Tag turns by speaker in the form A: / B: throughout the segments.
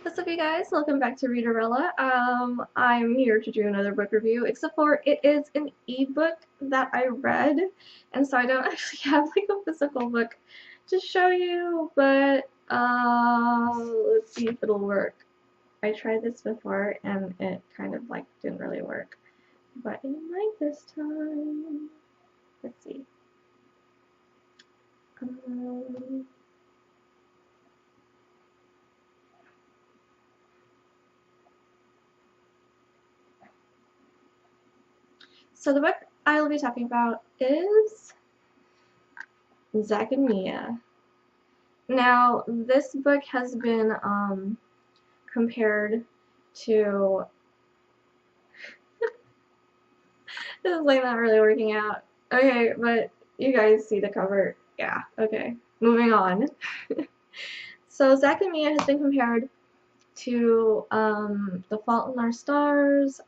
A: What's up, you guys? Welcome back to Readerella. I'm here to do another book review, except for it is an ebook that I read, and so I don't actually have like a physical book to show you, but let's see if it'll work. I tried this before and it kind of like didn't really work, but it might this time. Let's see. Um, so the book I will be talking about is Zac Mia. Now, this book has been compared to. This is like not really working out. Okay, but you guys see the cover. Yeah, okay. Moving on. So, Zac and Mia has been compared to The Fault in Our Stars,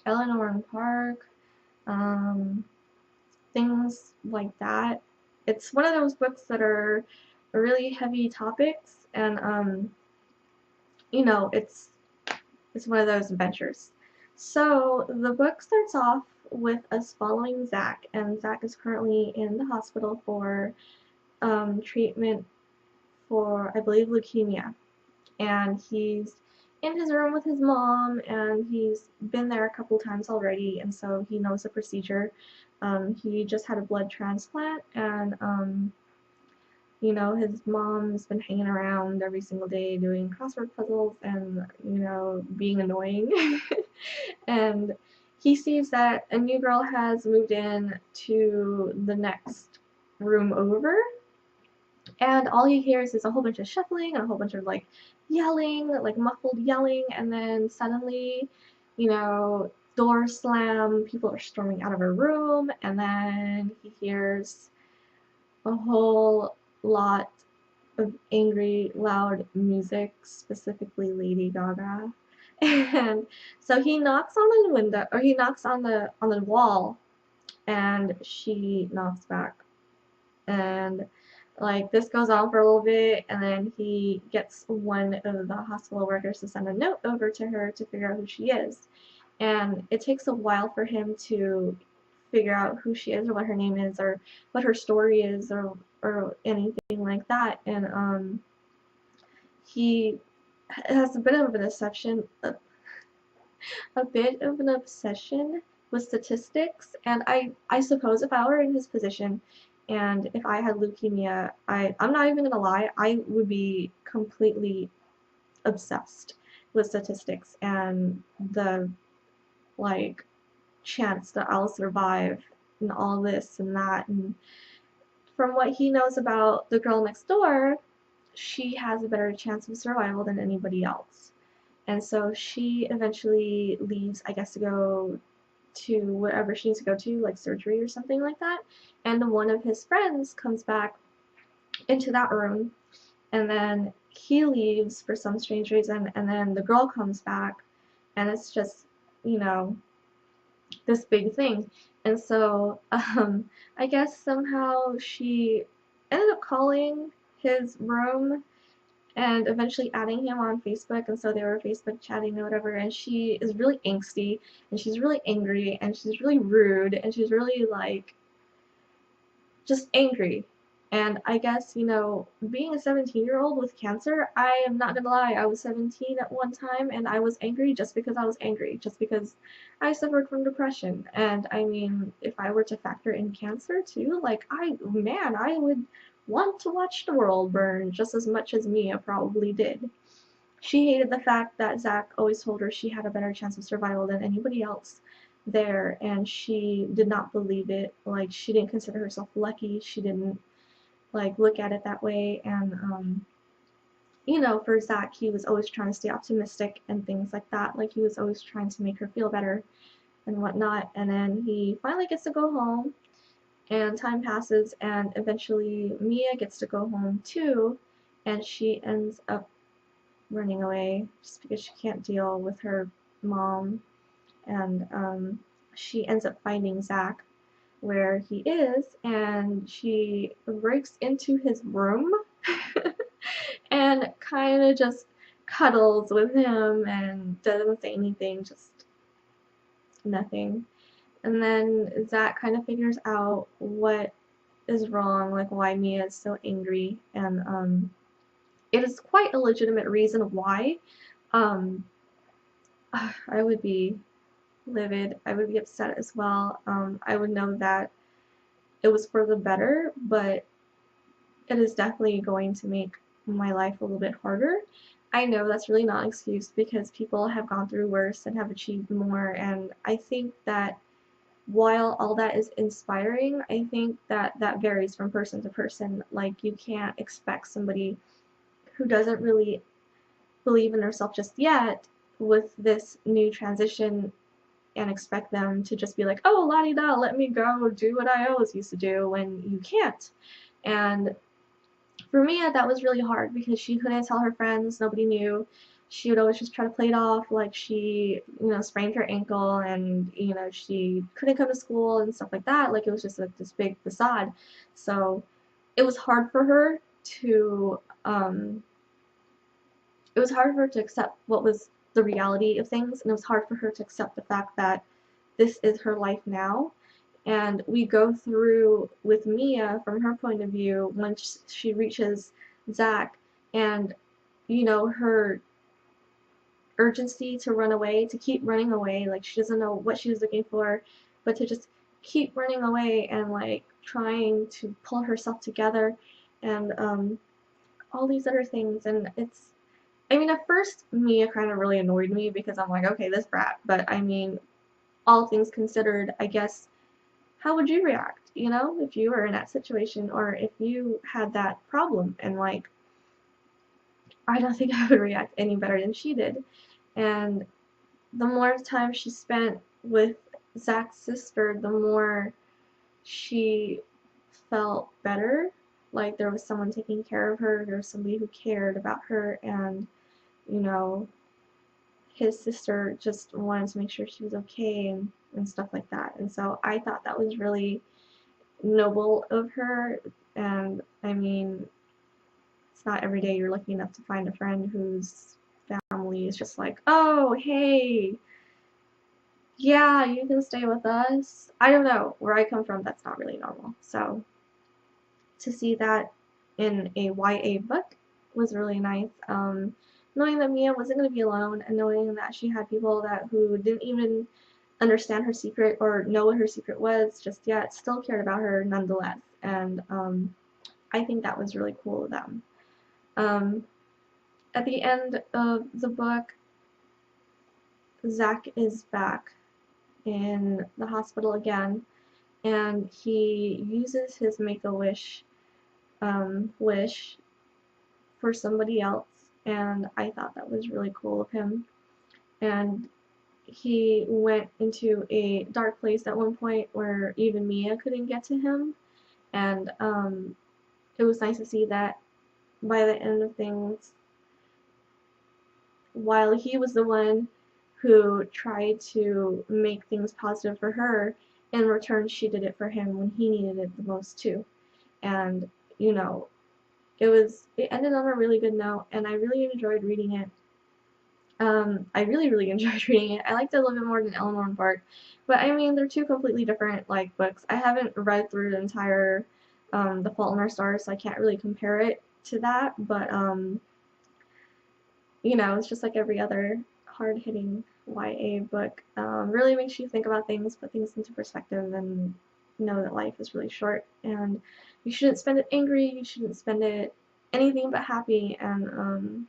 A: Eleanor and Park, um, things like that. It's one of those books that are really heavy topics, and it's one of those adventures. So the book starts off with us following Zac, and Zac is currently in the hospital for treatment for, I believe, leukemia. And he's in his room with his mom, and he's been there a couple times already, and so he knows the procedure. He just had a blood transplant, and his mom's been hanging around every single day doing crossword puzzles and, being annoying. And he sees that a new girl has moved in to the next room over, and all he hears is a whole bunch of shuffling and a whole bunch of like yelling, like muffled yelling, and then suddenly, doors slam, people are storming out of a room, and then he hears a whole lot of angry, loud music, specifically Lady Gaga. And so he knocks on the window, or he knocks on the wall, and she knocks back. And like this goes on for a little bit, and then he gets one of the hospital workers to send a note over to her to figure out who she is. And it takes a while for him to figure out who she is or what her name is or what her story is or anything like that. And he has a bit of an obsession, with statistics. And I suppose if I were in his position and if I had leukemia, I'm not even gonna lie, I would be completely obsessed with statistics and the like chance that I'll survive and all this and that. And from what he knows about the girl next door, she has a better chance of survival than anybody else. And so she eventually leaves, I guess, to go to wherever she needs to go to, like surgery or something like that. And one of his friends comes back into that room, and then he leaves for some strange reason, and then the girl comes back, and it's just, you know, this big thing. And so, I guess somehow she ended up calling his room and eventually adding him on Facebook, and so they were Facebook chatting or whatever, and she is really angsty, and she's really angry, and she's really rude, and she's really, like, just angry. And I guess, being a 17-year-old with cancer, I am not gonna lie, I was 17 at one time, and I was angry just because I was angry, just because I suffered from depression. And I mean, if I were to factor in cancer too, like, I would want to watch the world burn just as much as Mia probably did. She hated the fact that Zac always told her she had a better chance of survival than anybody else there, and she did not believe it. Like, she didn't consider herself lucky. She didn't, like, look at it that way. And, for Zac, he was always trying to stay optimistic and things like that. Like, he was always trying to make her feel better and whatnot. And then he finally gets to go home, and time passes, and eventually Mia gets to go home too, and she ends up running away just because she can't deal with her mom. And she ends up finding Zac where he is, and she breaks into his room and kind of just cuddles with him and doesn't say anything, just nothing. And then Zac kind of figures out what is wrong, like why Mia is so angry, and it is quite a legitimate reason why. Um, I would be livid. I would be upset as well. I would know that it was for the better, but it is definitely going to make my life a little bit harder. I know that's really not an excuse because people have gone through worse and have achieved more, and I think that while all that is inspiring, I think that that varies from person to person. Like, you can't expect somebody who doesn't really believe in themselves just yet with this new transition and expect them to just be like, oh, la-di-da, let me go do what I always used to do, when you can't. And for Mia, that was really hard because she couldn't tell her friends, nobody knew. She would always just try to play it off like she, sprained her ankle, and, she couldn't come to school and stuff like that. Like, it was just like this big facade. So it was hard for her to, it was hard for her to accept what was the reality of things, and it was hard for her to accept the fact that this is her life now. And we go through with Mia from her point of view once she reaches Zac, and her urgency to run away, to keep running away, like she doesn't know what she was looking for, but to just keep running away and like trying to pull herself together, and all these other things. And I mean, at first Mia kind of really annoyed me because I'm like, okay, this brat, but I mean, all things considered, I guess, how would you react, if you were in that situation, or if you had that problem? And like, I don't think I would react any better than she did. And the more time she spent with Zac's sister, the more she felt better. Like, there was someone taking care of her, there was somebody who cared about her, and, you know, his sister just wanted to make sure she was okay, and stuff like that. And so I thought that was really noble of her. And I mean, it's not every day you're lucky enough to find a friend whose family is just like, oh, hey, yeah, you can stay with us. I don't know. Where I come from, that's not really normal. So to see that in a YA book was really nice. Knowing that Mia wasn't going to be alone, and knowing that she had people who didn't even understand her secret or know what her secret was just yet, still cared about her nonetheless. And I think that was really cool of them. At the end of the book, Zac is back in the hospital again, and he uses his Make-A-Wish wish for somebody else, and I thought that was really cool of him. And he went into a dark place at one point where even Mia couldn't get to him, and it was nice to see that by the end of things, while he was the one who tried to make things positive for her, in return she did it for him when he needed it the most too. And you know, it ended on a really good note, and I really enjoyed reading it. I really enjoyed reading it. I liked it a little bit more than Eleanor and Bart, but I mean, they're two completely different like books. I haven't read through the entire The Fault in Our Stars, so I can't really compare it to that. But it's just like every other hard-hitting YA book. Really makes you think about things, put things into perspective, and know that life is really short, and you shouldn't spend it angry, you shouldn't spend it anything but happy. And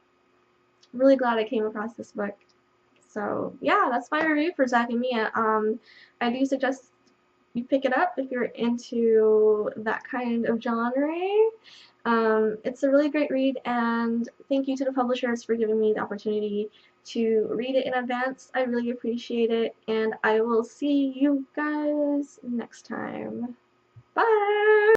A: really glad I came across this book. So yeah, that's my review for Zac and Mia. I do suggest you pick it up if you're into that kind of genre. It's a really great read, and thank you to the publishers for giving me the opportunity to read it in advance. I really appreciate it, and I will see you guys next time. Bye!